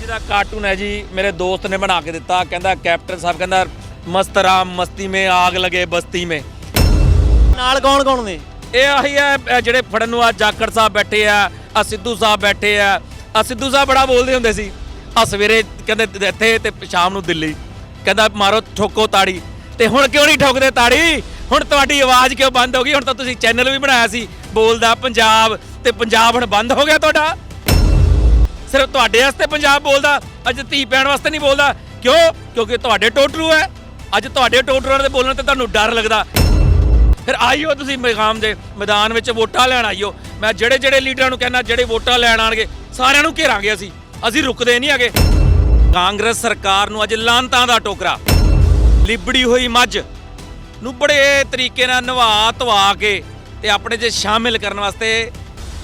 जी का कार्टून है जी, मेरे दोस्त ने बना के दिता। कहता कैप्टन साहब कहता मस्त राम मस्ती में आग लगे बस्ती में। ਨਾਲ ਕੌਣ ਕੌਣ ਨੇ? ਇਹ ਆਹੀ ਹੈ ਜਿਹੜੇ ਫੜਨ ਨੂੰ ਆ ਜਾਖੜ ਸਾਹਿਬ ਬੈਠੇ ਆ ਸਿੱਧੂ ਸਾਹਿਬ ਬੈਠੇ ਆ ਸਿੱਧੂ ਸਾਹਿਬ ਬੜਾ ਬੋਲਦੇ ਹੁੰਦੇ ਸੀ। ਸਵੇਰੇ ਕਹਿੰਦੇ ਇੱਥੇ ਤੇ ਸ਼ਾਮ ਨੂੰ ਦਿੱਲੀ, ਕਹਿੰਦਾ ਮਾਰੋ ਠੋਕੋ ਤਾੜੀ। ਤੇ ਹੁਣ ਕਿਉਂ ਨਹੀਂ ਠੋਕਦੇ ਤਾੜੀ? ਹੁਣ ਤੁਹਾਡੀ ਆਵਾਜ਼ ਕਿਉਂ ਬੰਦ ਹੋ ਗਈ? ਹੁਣ ਤਾਂ ਤੁਸੀਂ ਚੈਨਲ ਵੀ ਬਣਾਇਆ ਸੀ ਬੋਲਦਾ ਪੰਜਾਬ, ਤੇ ਪੰਜਾਬ ਹੁਣ ਬੰਦ ਹੋ ਗਿਆ ਤੁਹਾਡਾ। ਸਿਰਫ ਤੁਹਾਡੇ ਵਾਸਤੇ ਪੰਜਾਬ ਬੋਲਦਾ, ਅੱਜ ਧੀ ਪੈਣ ਵਾਸਤੇ ਨਹੀਂ ਬੋਲਦਾ। ਕਿਉਂ? ਕਿਉਂਕਿ ਤੁਹਾਡੇ ਟੋਟਰੂ ਹੈ। ਅੱਜ ਤੁਹਾਡੇ ਟੋਟਰੂਆਂ ਦੇ ਬੋਲਣ ਤੇ ਤੁਹਾਨੂੰ ਡਰ ਲੱਗਦਾ। ਫਿਰ ਆਈਓ ਤੁਸੀਂ ਮਕਾਮ ਦੇ ਮੈਦਾਨ ਵਿੱਚ ਵੋਟਾਂ ਲੈਣ ਆਈਓ। ਮੈਂ ਜਿਹੜੇ ਲੀਡਰਾਂ ਨੂੰ ਕਹਿੰਦਾ ਜਿਹੜੇ ਵੋਟਾਂ ਲੈਣ ਆਣਗੇ ਸਾਰਿਆਂ ਨੂੰ ਘੇਰਾਂਗੇ। ਅਸੀਂ ਰੁਕਦੇ ਨਹੀਂ ਹੈਗੇ। ਕਾਂਗਰਸ ਸਰਕਾਰ ਨੂੰ ਅੱਜ ਲਾਂਤਾਂ ਦਾ ਟੋਕਰਾ। ਲਿਬੜੀ ਹੋਈ ਮੱਝ ਨੂੰ ਬੜੇ ਤਰੀਕੇ ਨਾਲ ਨਵਾ ਧਵਾ ਕੇ ਤੇ ਆਪਣੇ 'ਚ ਸ਼ਾਮਿਲ ਕਰਨ ਵਾਸਤੇ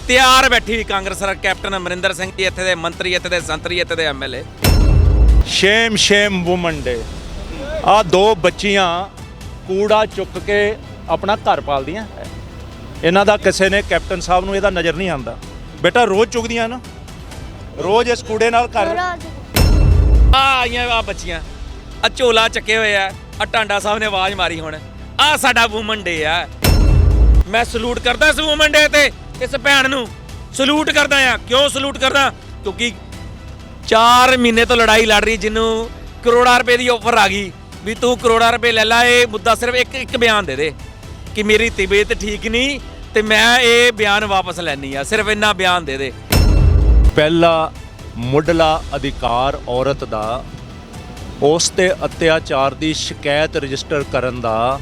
ਤਿਆਰ ਬੈਠੀ ਕਾਂਗਰਸ ਸਰਕਾਰ। ਕੈਪਟਨ ਅਮਰਿੰਦਰ ਸਿੰਘ ਜੀ ਇੱਥੇ ਦੇ ਮੰਤਰੀ, ਇੱਥੇ ਦੇ ਸੰਤਰੀ, ਇੱਥੇ ਦੇ ਐਮਐਲਏ। Shame woman day. ਆ ਦੋ ਬੱਚੀਆਂ ਕੂੜਾ ਚੁੱਕ ਕੇ ਆਪਣਾ ਘਰ ਪਾਲਦੀਆਂ। ਇਹਨਾਂ ਦਾ ਕਿਸੇ ਨੇ ਕੈਪਟਨ ਸਾਹਿਬ ਨੂੰ ਇਹਦਾ ਨਜ਼ਰ ਨਹੀਂ ਆਉਂਦਾ। ਬੇਟਾ ਰੋਜ਼ ਚੁੱਕਦੀਆਂ ਨਾ, ਰੋਜ਼ ਇਸ ਕੂੜੇ ਨਾਲ ਘਰ ਆਈਆਂ ਆ ਬੱਚੀਆਂ ਆ ਝੋਲਾ ਚੱਕੇ ਹੋਏ ਆ ਟਾਂਡਾ ਸਾਹਿਬ ਨੇ ਆਵਾਜ਼ ਮਾਰੀ। ਹੁਣ ਆ ਸਾਡਾ ਵੂਮਨ ਡੇ ਆ। ਮੈਂ ਸਲੂਟ ਕਰਦਾ ਇਸ ਵੂਮਨ ਡੇ ਤੇ ਇਸ ਭੈਣ ਨੂੰ ਸਲੂਟ ਕਰਦਾ ਆ। ਕਿਉਂ ਸਲੂਟ ਕਰਦਾ? ਕਿਉਂਕਿ 4 ਮਹੀਨੇ ਤੋਂ ਲੜਾਈ ਲੜ ਰਹੀ, ਜਿਹਨੂੰ ਕਰੋੜਾਂ ਰੁਪਏ ਦੀ ਆਫਰ ਆ ਗਈ ਵੀ ਤੂੰ ਕਰੋੜਾਂ ਰੁਪਏ ਲੈ ਲਾ। ਇਹ ਮੁੱਦਾ ਸਿਰਫ ਇੱਕ ਬਿਆਨ ਦੇ ਦੇ ਕਿ ਮੇਰੀ ਤਬੀਅਤ ਠੀਕ ਨਹੀਂ ਤੇ ਮੈਂ ਇਹ ਬਿਆਨ ਵਾਪਸ ਲੈਣੀ ਆ। ਸਿਰਫ ਇੰਨਾ ਬਿਆਨ ਦੇ ਦੇ। ਪਹਿਲਾ ਮੁੱਢਲਾ ਅਧਿਕਾਰ ਔਰਤ ਦਾ ਉਸ ਤੇ ਅਤਿਆਚਾਰ ਦੀ ਸ਼ਿਕਾਇਤ ਰਜਿਸਟਰ ਕਰਨ ਦਾ,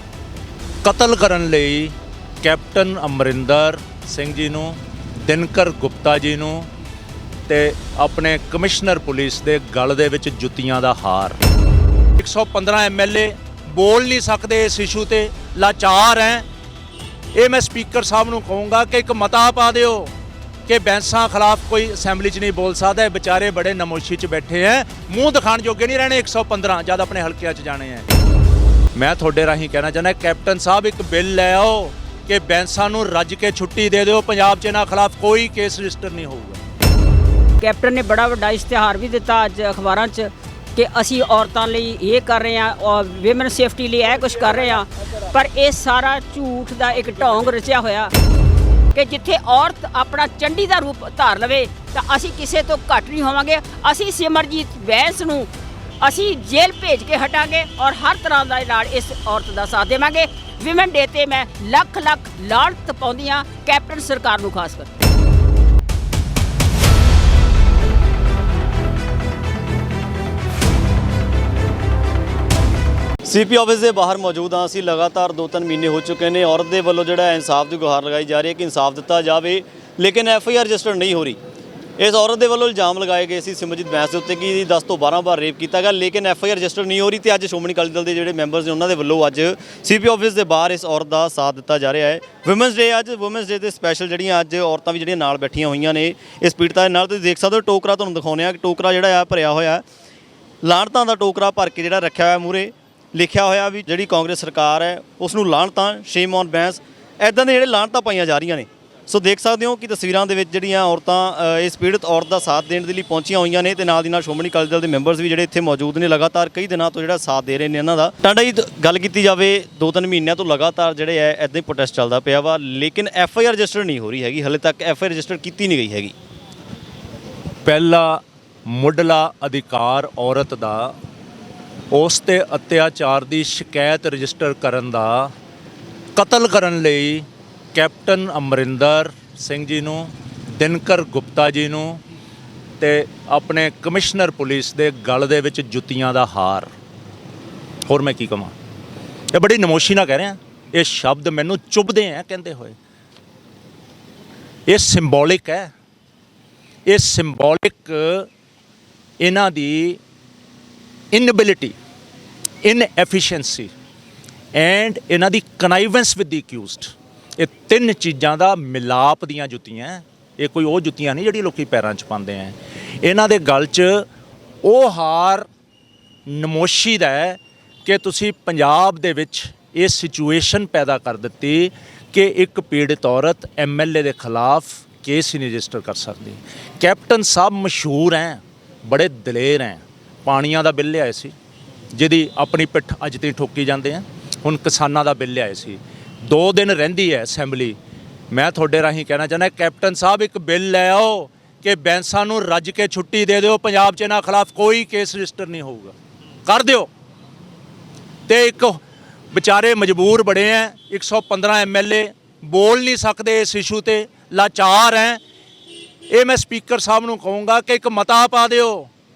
ਕਤਲ ਕਰਨ ਲਈ ਕੈਪਟਨ ਅਮਰਿੰਦਰ ਸਿੰਘ ਜੀ ਨੂੰ, ਦਿਨਕਰ ਗੁਪਤਾ ਜੀ ਨੂੰ ਤੇ ਆਪਣੇ ਕਮਿਸ਼ਨਰ ਪੁਲਿਸ ਦੇ ਗਲ ਦੇ ਵਿੱਚ ਜੁੱਤੀਆਂ ਦਾ ਹਾਰ। 115 ਐਮਐਲਏ ਬੋਲ ਨਹੀਂ ਸਕਦੇ ਇਸ ਇਸ਼ੂ ਤੇ, ਲਾਚਾਰ ਹੈ। ਇਹ ਮੈਂ ਸਪੀਕਰ ਸਾਹਿਬ ਨੂੰ ਕਹੂੰਗਾ ਕਿ ਇੱਕ ਮਤਾ ਪਾ ਦਿਓ ਕਿ ਬੈਂਸਾਂ ਖਿਲਾਫ ਕੋਈ ਅਸੈਂਬਲੀ 'ਚ ਨਹੀਂ ਬੋਲ ਸਕਦਾ। ਇਹ ਵਿਚਾਰੇ ਬੜੇ ਨਮੋਸ਼ੀ 'ਚ ਬੈਠੇ ਹੈ, ਮੂੰਹ ਦਿਖਾਣ ਜੋਗੇ ਨਹੀਂ ਰਹਿਣੇ 115 ਜਦ ਆਪਣੇ ਹਲਕਿਆਂ 'ਚ ਜਾਣੇ ਹੈ। ਮੈਂ ਤੁਹਾਡੇ ਰਾਹੀਂ ਕਹਿਣਾ ਚਾਹੁੰਦਾ ਕੈਪਟਨ ਸਾਹਿਬ ਇੱਕ ਬਿੱਲ ਲੈ ਆਓ ਕਿ ਬੈਂਸਾਂ ਨੂੰ ਰੱਜ ਕੇ ਛੁੱਟੀ ਦੇ ਦਿਓ। ਪੰਜਾਬ 'ਚ ਇਹਨਾਂ ਖਿਲਾਫ ਕੋਈ ਕੇਸ ਰਜਿਸਟਰ ਨਹੀਂ ਹੋਊਗਾ। ਕੈਪਟਨ ਨੇ ਬੜਾ ਵੱਡਾ ਇਸ਼ਤਿਹਾਰ ਵੀ ਦਿੱਤਾ ਅੱਜ ਅਖਬਾਰਾਂ 'ਚ ਕਿ ਅਸੀਂ ਔਰਤਾਂ ਲਈ ਇਹ ਕਰ ਰਹੇ ਹਾਂ ਔਰ ਵਿਮਨ ਸੇਫਟੀ ਲਈ ਇਹ ਕੁਝ ਕਰ ਰਹੇ ਹਾਂ। ਪਰ ਇਹ ਸਾਰਾ ਝੂਠ ਦਾ ਇੱਕ ਢੋਂਗ ਰਚਿਆ ਹੋਇਆ ਕਿ ਜਿੱਥੇ ਔਰਤ ਆਪਣਾ ਚੰਡੀ ਦਾ ਰੂਪ ਧਾਰ ਲਵੇ ਤਾਂ ਅਸੀਂ ਕਿਸੇ ਤੋਂ ਘੱਟ ਨਹੀਂ ਹੋਵਾਂਗੇ। ਅਸੀਂ ਸਿਮਰਜੀਤ ਬੈਂਸ ਨੂੰ ਅਸੀਂ ਜੇਲ੍ਹ ਭੇਜ ਕੇ ਹਟਾਂਗੇ ਔਰ ਹਰ ਤਰ੍ਹਾਂ ਦਾ ਨਾਲ ਇਸ ਔਰਤ ਦਾ ਸਾਥ ਦੇਵਾਂਗੇ। ਵਿਮਨ ਡੇ ਤੇ ਮੈਂ ਲੱਖ ਲਾਹਨਤ ਪਾਉਂਦੀ ਹਾਂ ਕੈਪਟਨ ਸਰਕਾਰ ਨੂੰ ਖਾਸ ਕਰਕੇ। ਸੀਪੀ ਆਫਿਸ ਦੇ ਬਾਹਰ ਮੌਜੂਦ ਹਾਂ ਅਸੀਂ। ਲਗਾਤਾਰ 2-3 ਮਹੀਨੇ ਹੋ ਚੁੱਕੇ ਨੇ। ਔਰਤ ਦੇ ਵੱਲੋਂ ਜਿਹੜਾ ਇਨਸਾਫ ਦੀ ਗੁਹਾਰ ਲਗਾਈ ਜਾ ਰਹੀ ਹੈ ਕਿ ਇਨਸਾਫ ਦਿੱਤਾ ਜਾਵੇ, ਲੇਕਿਨ ਐਫਆਈਆਰ ਰਜਿਸਟਰ ਨਹੀਂ ਹੋ ਰਹੀ। ਇਸ ਔਰਤ ਦੇ ਵੱਲੋਂ ਇਲਜ਼ਾਮ ਲਗਾਏ ਗਏ ਸੀ ਸਿਮਰਜੀਤ ਬੈਂਸ ਦੇ ਉੱਤੇ ਕਿ 10 ਤੋਂ 12 ਵਾਰ ਰੇਪ ਕੀਤਾ ਗਿਆ, ਲੇਕਿਨ ਐਫਆਈਆਰ ਰਜਿਸਟਰ ਨਹੀਂ ਹੋ ਰਹੀ। ਤੇ ਅੱਜ ਸ਼੍ਰੋਮਣੀ ਅਕਾਲੀ ਦਲ ਦੇ ਜਿਹੜੇ ਮੈਂਬਰਸ ਨੇ ਉਹਨਾਂ ਦੇ ਵੱਲੋਂ ਅੱਜ ਸੀਪੀ ਆਫਿਸ ਦੇ ਬਾਹਰ ਇਸ ਔਰਤ ਦਾ ਸਾਥ ਦਿੱਤਾ ਜਾ ਰਿਹਾ ਹੈ। ਵੂਮਨਸ ਡੇ ਅੱਜ ਵੂਮਨਸ ਡੇ ਦੇ ਸਪੈਸ਼ਲ ਜਿਹੜੀਆਂ ਅੱਜ ਔਰਤਾਂ ਵੀ ਜਿਹੜੀਆਂ ਨਾਲ ਬੈਠੀਆਂ ਹੋਈਆਂ ਨੇ ਇਸ ਪੀੜਤਾ ਦੇ ਨਾਲ। ਤੁਸੀਂ ਦੇਖ ਸਕਦੇ ਹੋ ਟੋਕਰਾ ਤੁਹਾਨੂੰ ਦਿਖਾਉਂਦੇ ਆ ਕਿ ਟੋਕਰਾ ਜਿਹੜਾ ਆ ਭਰਿਆ ਹੋਇਆ, ਲਾਹਨਤਾਂ ਦਾ ਟੋਕਰਾ ਭਰ ਕੇ ਜਿਹੜਾ ਰੱਖਿਆ ਹੋਇਆ ਮੂਹਰੇ, ਲਿਖਿਆ ਹੋਇਆ ਵੀ ਜਿਹੜੀ ਕਾਂਗਰਸ ਸਰਕਾਰ ਹੈ ਉਸ ਨੂੰ ਲਾਹਨਤਾਂ, ਸ਼ੇਮ ਔਨ ਬੈਂਸ, ਇੱਦਾਂ ਦੇ ਜਿਹੜੇ ਲਾਹਨਤਾਂ ਪਾਈਆਂ ਜਾ ਰਹੀਆਂ ਨੇ। ਸੋ ਦੇਖ ਸਕਦੇ ਹੋ ਕਿ ਤਸਵੀਰਾਂ ਦੇ ਵਿੱਚ ਜਿਹੜੀਆਂ ਔਰਤਾਂ ਇਸ ਪੀੜਤ ਔਰਤ ਦਾ ਸਾਥ ਦੇਣ ਦੇ ਲਈ ਪਹੁੰਚੀਆਂ ਹੋਈਆਂ ਨੇ ਤੇ ਨਾਲ ਦੀ ਨਾਲ ਸ਼੍ਰੋਮਣੀ ਅਕਾਲੀ ਦਲ ਦੇ ਮੈਂਬਰਸ ਵੀ ਜਿਹੜੇ ਇੱਥੇ ਮੌਜੂਦ ਨੇ ਲਗਾਤਾਰ ਕਈ ਦਿਨਾਂ ਤੋਂ ਜਿਹੜਾ ਸਾਥ ਦੇ ਰਹੇ ਨੇ ਇਹਨਾਂ ਦਾ। ਟਾਂਡਾ ਜੀ ਗੱਲ ਕੀਤੀ ਜਾਵੇ 2-3 ਮਹੀਨਿਆਂ ਤੋਂ ਲਗਾਤਾਰ ਜਿਹੜੇ ਹੈ ਇੱਦਾਂ ਹੀ ਪ੍ਰੋਟੈਸਟ ਚੱਲਦਾ ਪਿਆ ਵਾ, ਲੇਕਿਨ ਐਫਆਈਆਰ ਰਜਿਸਟਰ ਨਹੀਂ ਹੋ ਰਹੀ ਹੈਗੀ। ਹਾਲੇ ਤੱਕ ਐਫਆਈਆਰ ਰਜਿਸਟਰ ਕੀਤੀ ਨਹੀਂ ਗਈ ਹੈਗੀ। ਪਹਿਲਾ ਮੁੱਢਲਾ ਅਧਿਕਾਰ ਔਰਤ ਦਾ ਉਸ ਤੇ ਅਤਿਆਚਾਰ ਦੀ ਸ਼ਿਕਾਇਤ ਰਜਿਸਟਰ ਕਰਨ ਦਾ, ਕਤਲ ਕਰਨ ਲਈ ਕੈਪਟਨ ਅਮਰਿੰਦਰ ਸਿੰਘ ਜੀ ਨੂੰ, ਦਿਨਕਰ ਗੁਪਤਾ ਜੀ ਨੂੰ ਤੇ ਆਪਣੇ ਕਮਿਸ਼ਨਰ ਪੁਲਿਸ ਦੇ ਗਲ ਦੇ ਵਿੱਚ ਜੁੱਤੀਆਂ ਦਾ ਹਾਰ। ਹੋਰ ਮੈਂ ਕੀ ਕਹਾਂ? ਇਹ ਬੜੀ ਨਮੋਸ਼ੀ ਨਾਲ ਕਹਿ ਰਿਹਾ। ਇਹ ਸ਼ਬਦ ਮੈਨੂੰ ਚੁਭਦੇ ਆ ਕਹਿੰਦੇ ਹੋਏ। ਇਹ ਸਿੰਬੋਲਿਕ ਹੈ। ਇਹ ਸਿੰਬੋਲਿਕ ਇਹਨਾਂ ਦੀ ਇਨਐਬਿਲਿਟੀ, ਇਨਐਫੀਸ਼ੀਐਂਸੀ ਐਂਡ ਇਹਨਾਂ ਦੀ ਕਨਾਈਵੈਂਸ ਵਿਦ ਦੀ ਅਕਿਊਜ਼ਡ, ਇਹ 3 ਚੀਜ਼ਾਂ ਦਾ ਮਿਲਾਪ ਦੀਆਂ ਜੁੱਤੀਆਂ। ਇਹ ਕੋਈ ਉਹ ਜੁੱਤੀਆਂ ਨਹੀਂ ਜਿਹੜੀ ਲੋਕੀ ਪੈਰਾਂ 'ਚ ਪਾਉਂਦੇ ਆ। ਇਹਨਾਂ ਦੇ ਗਲ 'ਚ ਉਹ ਹਾਰ ਨਮੋਸ਼ੀ ਦਾ ਹੈ ਕਿ ਤੁਸੀਂ ਪੰਜਾਬ ਦੇ ਵਿੱਚ ਇਹ ਸਿਚੁਏਸ਼ਨ ਪੈਦਾ ਕਰ ਦਿੱਤੀ ਕਿ ਇੱਕ ਪੀੜਤ ਔਰਤ ਐਮਐਲਏ ਦੇ ਖਿਲਾਫ ਕੇਸ ਹੀ ਨਹੀਂ ਰਜਿਸਟਰ ਕਰ ਸਕਦੀ। ਕੈਪਟਨ ਸਾਹਿਬ ਮਸ਼ਹੂਰ ਹੈ ਬੜੇ ਦਲੇਰ ਹੈ। ਪਾਣੀਆਂ ਦਾ ਬਿੱਲ ਲਿਆਏ ਸੀ ਜਿਹਦੀ ਆਪਣੀ ਪਿੱਠ ਅੱਜ ਤੀ ਠੋਕੀ ਜਾਂਦੇ ਆ। ਹੁਣ ਕਿਸਾਨਾਂ ਦਾ ਬਿੱਲ ਲਿਆਏ ਸੀ। 2 ਦਿਨ ਰਹਿੰਦੀ ਹੈ ਅਸੈਂਬਲੀ। ਮੈਂ ਤੁਹਾਡੇ ਰਾਹੀਂ ਕਹਿਣਾ ਚਾਹੁੰਦਾ ਕੈਪਟਨ ਸਾਹਿਬ ਇੱਕ ਬਿੱਲ ਲੈ ਆਓ ਕਿ ਬੈਂਸਾਂ ਨੂੰ ਰੱਜ ਕੇ ਛੁੱਟੀ ਦੇ ਦਿਓ। ਪੰਜਾਬ 'ਚ ਇਹਨਾਂ ਖਿਲਾਫ ਕੋਈ ਕੇਸ ਰਜਿਸਟਰ ਨਹੀਂ ਹੋਊਗਾ, ਕਰ ਦਿਓ। ਤੇ ਇੱਕ ਵਿਚਾਰੇ ਮਜਬੂਰ ਬੜੇ ਹੈ, 115 MLA ਬੋਲ ਨਹੀਂ ਸਕਦੇ ਇਸ ਇਸ਼ੂ ਤੇ, ਲਾਚਾਰ ਹੈ। ਇਹ ਮੈਂ ਸਪੀਕਰ ਸਾਹਿਬ ਨੂੰ ਕਹੂੰਗਾ ਕਿ ਇੱਕ ਮਤਾ ਪਾ ਦਿਓ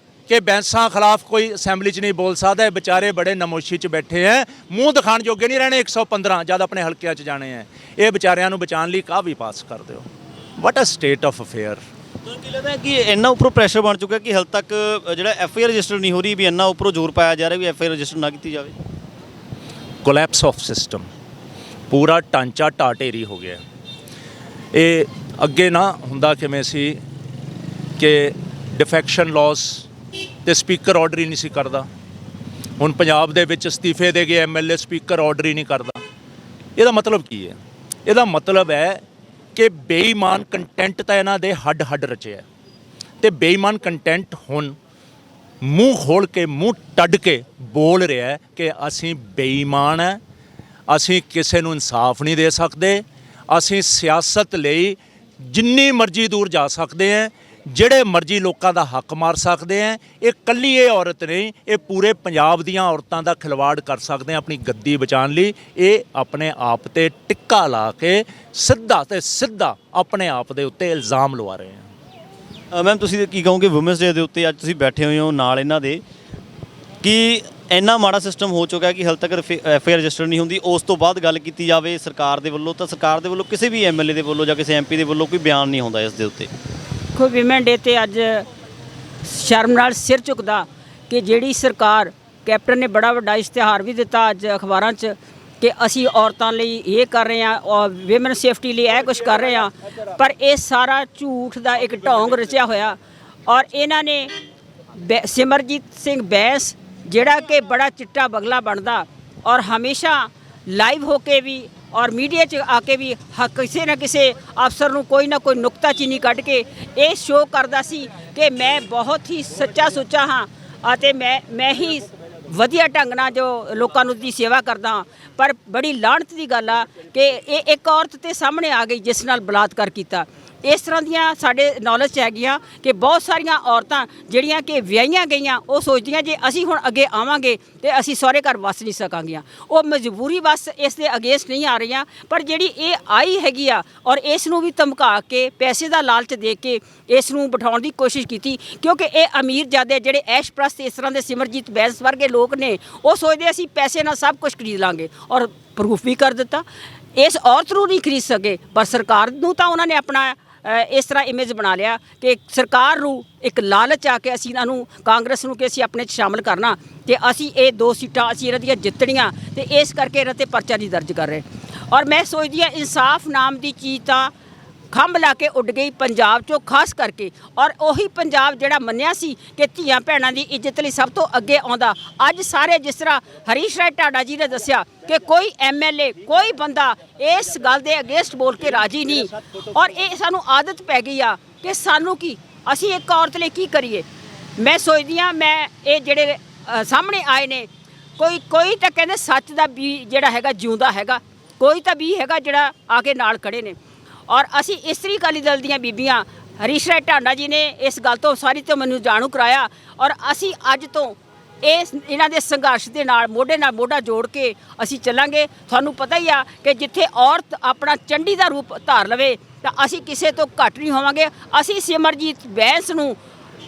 ਕਿ ਬੈਂਸਾਂ ਖਿਲਾਫ ਕੋਈ ਅਸੈਂਬਲੀ 'ਚ ਨਹੀਂ ਬੋਲ ਸਕਦਾ। ਇਹ ਵਿਚਾਰੇ ਬੜੇ ਨਮੋਸ਼ੀ 'ਚ ਬੈਠੇ ਹੈ, ਮੂੰਹ ਦਿਖਾਣ ਜੋਗੇ ਨਹੀਂ ਰਹਿਣੇ 115 ਜਦ ਆਪਣੇ ਹਲਕਿਆਂ 'ਚ ਜਾਣੇ ਹੈ। ਇਹ ਵਿਚਾਰਿਆਂ ਨੂੰ ਬਚਾਉਣ ਲਈ ਕਾਹ ਵੀ ਪਾਸ ਕਰ ਦਿਓ। ਵਾਟ ਅ ਸਟੇਟ ਆਫ ਅਫੇਅਰ। ਤੁਹਾਨੂੰ ਕੀ ਲੱਗਦਾ ਕਿ ਇੰਨਾ ਉੱਪਰੋਂ ਪ੍ਰੈਸ਼ਰ ਬਣ ਚੁੱਕਾ ਕਿ ਹਾਲੇ ਤੱਕ ਜਿਹੜਾ FIR ਰਜਿਸਟਰ ਨਹੀਂ ਹੋ ਰਹੀ, ਵੀ ਇੰਨਾ ਉੱਪਰੋਂ ਜ਼ੋਰ ਪਾਇਆ ਜਾ ਰਿਹਾ ਵੀ FIR ਰਜਿਸਟਰ ਨਾ ਕੀਤੀ ਜਾਵੇ? ਕੋਲੈਪਸ ਆਫ ਸਿਸਟਮ, ਪੂਰਾ ਢਾਂਚਾ ਢਾਟੇਰੀ ਹੋ ਗਿਆ। ਇਹ ਅੱਗੇ ਨਾ ਹੁੰਦਾ ਕਿਵੇਂ ਸੀ ਕਿ ਡਿਫੈਕਸ਼ਨ ਲਾਸ ਤੇ ਸਪੀਕਰ ਆਰਡਰ ਹੀ ਨਹੀਂ ਸੀ ਕਰਦਾ। ਹੁਣ ਪੰਜਾਬ ਦੇ ਵਿੱਚ ਅਸਤੀਫੇ ਦੇ ਗਏ MLA, ਸਪੀਕਰ ਆਰਡਰ ਹੀ ਨਹੀਂ ਕਰਦਾ। ਇਹਦਾ ਮਤਲਬ ਕੀ ਹੈ? ਇਹਦਾ ਮਤਲਬ ਹੈ ਕਿ ਬੇਈਮਾਨ ਕੰਟੈਂਟ ਤਾਂ ਇਹਨਾਂ ਦੇ ਹੱਡ ਹੱਡ ਰਚਿਆ ਤੇ ਬੇਈਮਾਨ ਕੰਟੈਂਟ ਹੁਣ ਮੂੰਹ ਖੋਲ ਕੇ, ਮੂੰਹ ਟੱਡ ਕੇ ਬੋਲ ਰਿਹਾ ਹੈ ਕਿ ਅਸੀਂ ਬੇਈਮਾਨ ਹੈ, ਅਸੀਂ ਕਿਸੇ ਨੂੰ ਇਨਸਾਫ ਨਹੀਂ ਦੇ ਸਕਦੇ, ਅਸੀਂ ਸਿਆਸਤ ਲਈ ਜਿੰਨੀ ਮਰਜ਼ੀ ਦੂਰ ਜਾ ਸਕਦੇ ਹਾਂ, ਜਿਹੜੇ ਮਰਜ਼ੀ ਲੋਕਾਂ ਦਾ ਹੱਕ ਮਾਰ ਸਕਦੇ ਹਾਂ। ਇਹ ਇਕੱਲੀ ਇਹ ਔਰਤ ਨਹੀਂ, ਇਹ ਪੂਰੇ ਪੰਜਾਬ ਦੀਆਂ ਔਰਤਾਂ ਦਾ ਖਿਲਵਾੜ ਕਰ ਸਕਦੇ ਹਾਂ ਆਪਣੀ ਗੱਦੀ ਬਚਾਉਣ ਲਈ। ਇਹ ਆਪਣੇ ਆਪ ਤੇ ਟਿੱਕਾ ਲਾ ਕੇ ਸਿੱਧਾ ਤੇ ਸਿੱਧਾ ਆਪਣੇ ਆਪ ਦੇ ਉੱਤੇ ਇਲਜ਼ਾਮ ਲਵਾ ਰਹੇ ਹਨ। ਮੈਮ ਤੁਸੀਂ ਕੀ ਕਹੋਗੇ ਵੂਮੈਨਸ ਡੇ ਦੇ ਉੱਤੇ ਅੱਜ ਤੁਸੀਂ ਬੈਠੇ ਹੋਏ ਹੋ ਨਾਲ ਇਹਨਾਂ ਦੇ, ਕਿ ਇੰਨਾ ਮਾੜਾ ਸਿਸਟਮ ਹੋ ਚੁੱਕਾ ਹੈ ਕਿ ਹਾਲੇ ਤੱਕ FIR ਰਜਿਸਟਰ ਨਹੀਂ ਹੁੰਦੀ। ਉਸ ਤੋਂ ਬਾਅਦ ਗੱਲ ਕੀਤੀ ਜਾਵੇ ਸਰਕਾਰ ਦੇ ਵੱਲੋਂ ਤਾਂ ਸਰਕਾਰ ਦੇ ਵੱਲੋਂ ਕਿਸੇ ਵੀ MLA ਦੇ ਵੱਲੋਂ ਜਾਂ ਕਿਸੇ MP ਦੇ ਵੱਲੋਂ ਕੋਈ ਬਿਆਨ ਨਹੀਂ ਹੁੰਦਾ ਇਸ ਦੇ ਉੱਤੇ। ਦੇਖੋ ਵਿਮਨ ਡੇ ਤੇ ਅੱਜ ਸ਼ਰਮ ਨਾਲ ਸਿਰ ਝੁਕਦਾ ਕਿ ਜਿਹੜੀ ਸਰਕਾਰ, ਕੈਪਟਨ ਨੇ ਬੜਾ ਵੱਡਾ ਇਸ਼ਤਿਹਾਰ ਵੀ ਦਿੱਤਾ ਅੱਜ ਅਖਬਾਰਾਂ 'ਚ ਕਿ ਅਸੀਂ ਔਰਤਾਂ ਲਈ ਇਹ ਕਰ ਰਹੇ ਹਾਂ ਔਰ ਵਿਮਨ ਸੇਫਟੀ ਲਈ ਇਹ ਕੁਝ ਕਰ ਰਹੇ ਹਾਂ, ਪਰ ਇਹ ਸਾਰਾ ਝੂਠ ਦਾ ਇੱਕ ਢੋਂਗ ਰਚਿਆ ਹੋਇਆ। ਔਰ ਇਹਨਾਂ ਨੇ ਸਿਮਰਜੀਤ ਸਿੰਘ ਬੈਂਸ ਜਿਹੜਾ ਕਿ ਬੜਾ ਚਿੱਟਾ ਬਗਲਾ ਬਣਦਾ ਔਰ ਹਮੇਸ਼ਾ ਲਾਈਵ ਹੋ ਕੇ ਵੀ ਔਰ ਮੀਡੀਆ 'ਚ ਆ ਕੇ ਵੀ ਕਿਸੇ ਨਾ ਕਿਸੇ ਅਫਸਰ ਨੂੰ ਕੋਈ ਨਾ ਕੋਈ ਨੁਕਤਾਚੀਨੀ ਕੱਢ ਕੇ ਇਹ ਸ਼ੋਅ ਕਰਦਾ ਸੀ ਕਿ ਮੈਂ ਬਹੁਤ ਹੀ ਸੱਚਾ ਸੁੱਚਾ ਹਾਂ ਅਤੇ ਮੈਂ ਹੀ ਵਧੀਆ ਢੰਗ ਨਾਲ ਜੋ ਲੋਕਾਂ ਨੂੰ ਦੀ ਸੇਵਾ ਕਰਦਾ। ਪਰ ਬੜੀ ਲਾਹਨਤ ਦੀ ਗੱਲ ਆ ਕਿ ਇਹ ਇੱਕ ਔਰਤ ਤੇ ਸਾਹਮਣੇ ਆ ਗਈ ਜਿਸ ਨਾਲ ਬਲਾਤਕਾਰ ਕੀਤਾ। ਇਸ ਤਰ੍ਹਾਂ ਦੀਆਂ ਸਾਡੇ ਨੌਲੇਜ 'ਚ ਹੈਗੀਆਂ ਕਿ ਬਹੁਤ ਸਾਰੀਆਂ ਔਰਤਾਂ ਜਿਹੜੀਆਂ ਕਿ ਵਿਆਹੀਆਂ ਗਈਆਂ ਉਹ ਸੋਚਦੀਆਂ ਜੇ ਅਸੀਂ ਹੁਣ ਅੱਗੇ ਆਵਾਂਗੇ ਤੇ ਅਸੀਂ ਸਹੁਰੇ ਘਰ ਵਸ ਨਹੀਂ ਸਕਾਂਗੀਆਂ। ਉਹ ਮਜਬੂਰੀ ਬਸ ਇਸ ਦੇ ਅਗੇਂਸਟ ਨਹੀਂ ਆ ਰਹੀਆਂ, ਪਰ ਜਿਹੜੀ ਇਹ ਆਈ ਹੈਗੀ ਆ ਔਰ ਇਸ ਨੂੰ ਵੀ ਧਮਕਾ ਕੇ ਪੈਸੇ ਦਾ ਲਾਲਚ ਦੇ ਕੇ ਇਸ ਨੂੰ ਬਿਠਾਉਣ ਦੀ ਕੋਸ਼ਿਸ਼ ਕੀਤੀ, ਕਿਉਂਕਿ ਇਹ ਅਮੀਰਜ਼ਾਦੇ ਜਿਹੜੇ ਐਸ਼ ਪ੍ਰਸਤ ਇਸ ਤਰ੍ਹਾਂ ਦੇ ਸਿਮਰਜੀਤ ਬੈਂਸ ਵਰਗੇ ਲੋਕ ਨੇ, ਉਹ ਸੋਚਦੇ ਅਸੀਂ ਪੈਸੇ ਨਾਲ ਸਭ ਕੁਝ ਖਰੀਦ ਲਾਂਗੇ ਔਰ ਪ੍ਰੂਫ ਵੀ ਕਰ ਦਿੱਤਾ। ਇਸ ਔਰਤ ਨੂੰ ਨਹੀਂ ਖਰੀਦ ਸਕੇ, ਪਰ ਸਰਕਾਰ ਨੂੰ ਤਾਂ ਉਹਨਾਂ ਨੇ ਆਪਣਾ ਇਸ ਤਰ੍ਹਾਂ ਇਮੇਜ ਬਣਾ ਲਿਆ ਕਿ ਸਰਕਾਰ ਨੂੰ ਇੱਕ ਲਾਲਚ ਆ ਕੇ ਅਸੀਂ ਇਹਨਾਂ ਨੂੰ, ਕਾਂਗਰਸ ਨੂੰ, ਕਿ ਅਸੀਂ ਆਪਣੇ 'ਚ ਸ਼ਾਮਲ ਕਰਨਾ ਤੇ ਅਸੀਂ ਇਹ 2 ਸੀਟਾਂ ਅਸੀਂ ਇਹਨਾਂ ਦੀਆਂ ਜਿੱਤਣੀਆਂ ਤੇ ਇਸ ਕਰਕੇ ਇਹਨਾਂ 'ਤੇ ਪਰਚਾ ਨਹੀਂ ਦਰਜ ਕਰ ਰਹੇ। ਔਰ ਮੈਂ ਸੋਚਦੀ ਹਾਂ ਇਨਸਾਫ ਨਾਮ ਦੀ ਚੀਜ਼ ਤਾਂ ਖੰਭ ਲਾ ਕੇ ਉੱਡ ਗਈ ਪੰਜਾਬ 'ਚੋਂ, ਖਾਸ ਕਰਕੇ। ਔਰ ਉਹੀ ਪੰਜਾਬ ਜਿਹੜਾ ਮੰਨਿਆ ਸੀ ਕਿ ਧੀਆਂ ਭੈਣਾਂ ਦੀ ਇੱਜ਼ਤ ਲਈ ਸਭ ਤੋਂ ਅੱਗੇ ਆਉਂਦਾ, ਅੱਜ ਸਾਰੇ ਜਿਸ ਤਰ੍ਹਾਂ ਹਰੀਸ਼ ਰਾਏ ਢਾਡਾ ਜੀ ਨੇ ਦੱਸਿਆ ਕਿ ਕੋਈ MLA, ਕੋਈ ਬੰਦਾ ਇਸ ਗੱਲ ਦੇ ਅਗੇਂਸਟ ਬੋਲ ਕੇ ਰਾਜੀ ਨਹੀਂ। ਔਰ ਇਹ ਸਾਨੂੰ ਆਦਤ ਪੈ ਗਈ ਆ ਕਿ ਸਾਨੂੰ ਕੀ, ਅਸੀਂ ਇੱਕ ਔਰਤ ਲਈ ਕੀ ਕਰੀਏ। ਮੈਂ ਸੋਚਦੀ ਹਾਂ ਮੈਂ ਇਹ ਜਿਹੜੇ ਸਾਹਮਣੇ ਆਏ ਨੇ, ਕੋਈ ਤਾਂ ਕਹਿੰਦੇ ਸੱਚ ਦਾ ਵੀ ਜਿਹੜਾ ਹੈਗਾ ਜਿਉਂਦਾ ਹੈਗਾ, ਕੋਈ ਤਾਂ ਵੀ ਹੈਗਾ ਜਿਹੜਾ ਆ ਕੇ ਨਾਲ ਖੜੇ ਨੇ। ਔਰ ਅਸੀਂ ਇਸਤਰੀ ਅਕਾਲੀ ਦਲ ਦੀਆਂ ਬੀਬੀਆਂ, ਹਰੀਸ਼ ਰਾਏ ਢਾਂਡਾ ਜੀ ਨੇ ਇਸ ਗੱਲ ਤੋਂ ਸਾਰੀ ਤੋਂ ਮੈਨੂੰ ਜਾਣੂ ਕਰਾਇਆ ਔਰ ਅਸੀਂ ਅੱਜ ਤੋਂ ਇਹਨਾਂ ਦੇ ਸੰਘਰਸ਼ ਦੇ ਨਾਲ ਮੋਢਾ ਜੋੜ ਕੇ ਅਸੀਂ ਚੱਲਾਂਗੇ। ਤੁਹਾਨੂੰ ਪਤਾ ਹੀ ਆ ਕਿ ਜਿੱਥੇ ਔਰਤ ਆਪਣਾ ਚੰਡੀ ਦਾ ਰੂਪ ਧਾਰ ਲਵੇ ਤਾਂ ਅਸੀਂ ਕਿਸੇ ਤੋਂ ਘੱਟ ਨਹੀਂ ਹੋਵਾਂਗੇ। ਅਸੀਂ ਸਿਮਰਜੀਤ ਬੈਂਸ ਨੂੰ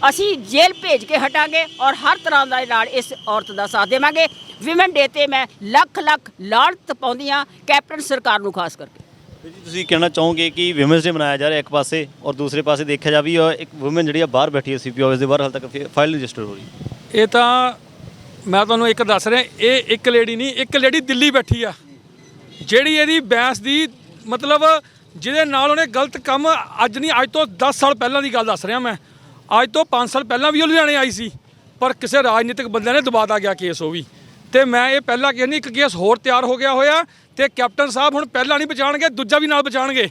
ਅਸੀਂ ਜੇਲ੍ਹ ਭੇਜ ਕੇ ਹਟਾਂਗੇ ਔਰ ਹਰ ਤਰ੍ਹਾਂ ਦੇ ਨਾਲ ਇਸ ਔਰਤ ਦਾ ਸਾਥ ਦੇਵਾਂਗੇ। ਵਿਮਨ ਡੇ ਤੇ ਮੈਂ ਲੱਖ ਲਾਹਨਤ ਪਾਉਂਦੀ ਹਾਂ ਕੈਪਟਨ ਸਰਕਾਰ ਨੂੰ ਖਾਸ ਕਰਕੇ। ਤੁਸੀਂ ਕਹਿਣਾ ਚਾਹੋਗੇ ਕਿ ਵਿਮਨਸ ਡੇ ਮਨਾਇਆ ਜਾ ਰਿਹਾ ਇੱਕ ਪਾਸੇ, ਔਰ ਦੂਸਰੇ ਪਾਸੇ ਦੇਖਿਆ ਜਾਵੇ ਇੱਕ ਵੂਮਨ ਜਿਹੜੀ ਆ ਬਾਹਰ ਬੈਠੀ ਹੈ CP ਆਫਿਸ ਦੇ ਬਾਹਰ, ਹਾਲੇ ਤੱਕ ਫਾਈਲ ਰਜਿਸਟਰ ਹੋ ਰਹੀ। ਇਹ ਤਾਂ ਮੈਂ ਤੁਹਾਨੂੰ ਇੱਕ ਦੱਸ ਰਿਹਾ, ਇਹ ਇੱਕ ਲੇਡੀ ਨਹੀਂ, ਇੱਕ ਲੇਡੀ ਦਿੱਲੀ ਬੈਠੀ ਆ ਜਿਹੜੀ ਇਹਦੀ ਬੈਂਸ ਦੀ ਮਤਲਬ ਜਿਹਦੇ ਨਾਲ ਉਹਨੇ ਗਲਤ ਕੰਮ, ਅੱਜ ਨਹੀਂ ਅੱਜ ਤੋਂ 10 ਸਾਲ ਪਹਿਲਾਂ ਦੀ ਗੱਲ ਦੱਸ ਰਿਹਾ ਮੈਂ। ਅੱਜ ਤੋਂ 5 ਸਾਲ ਪਹਿਲਾਂ ਵੀ ਉਹ ਲੁਧਿਆਣੇ ਆਈ ਸੀ, ਪਰ ਕਿਸੇ ਰਾਜਨੀਤਿਕ ਬੰਦਿਆਂ ਨੇ ਦਬਾਤਾ ਗਿਆ ਕੇਸ ਉਹ ਵੀ। ਤੇ ਮੈਂ ਇਹ ਪਹਿਲਾਂ ਕਹਿੰਦੀ ਇੱਕ ਕੇਸ ਹੋਰ ਤਿਆਰ ਹੋ ਗਿਆ ਹੋਇਆ ਤੇ ਕੈਪਟਨ ਸਾਹਿਬ ਹੁਣ ਪਹਿਲਾਂ ਨਹੀਂ ਬਚਾਉਣਗੇ, ਦੂਜਾ ਵੀ ਨਾਲ ਬਚਾਉਣਗੇ।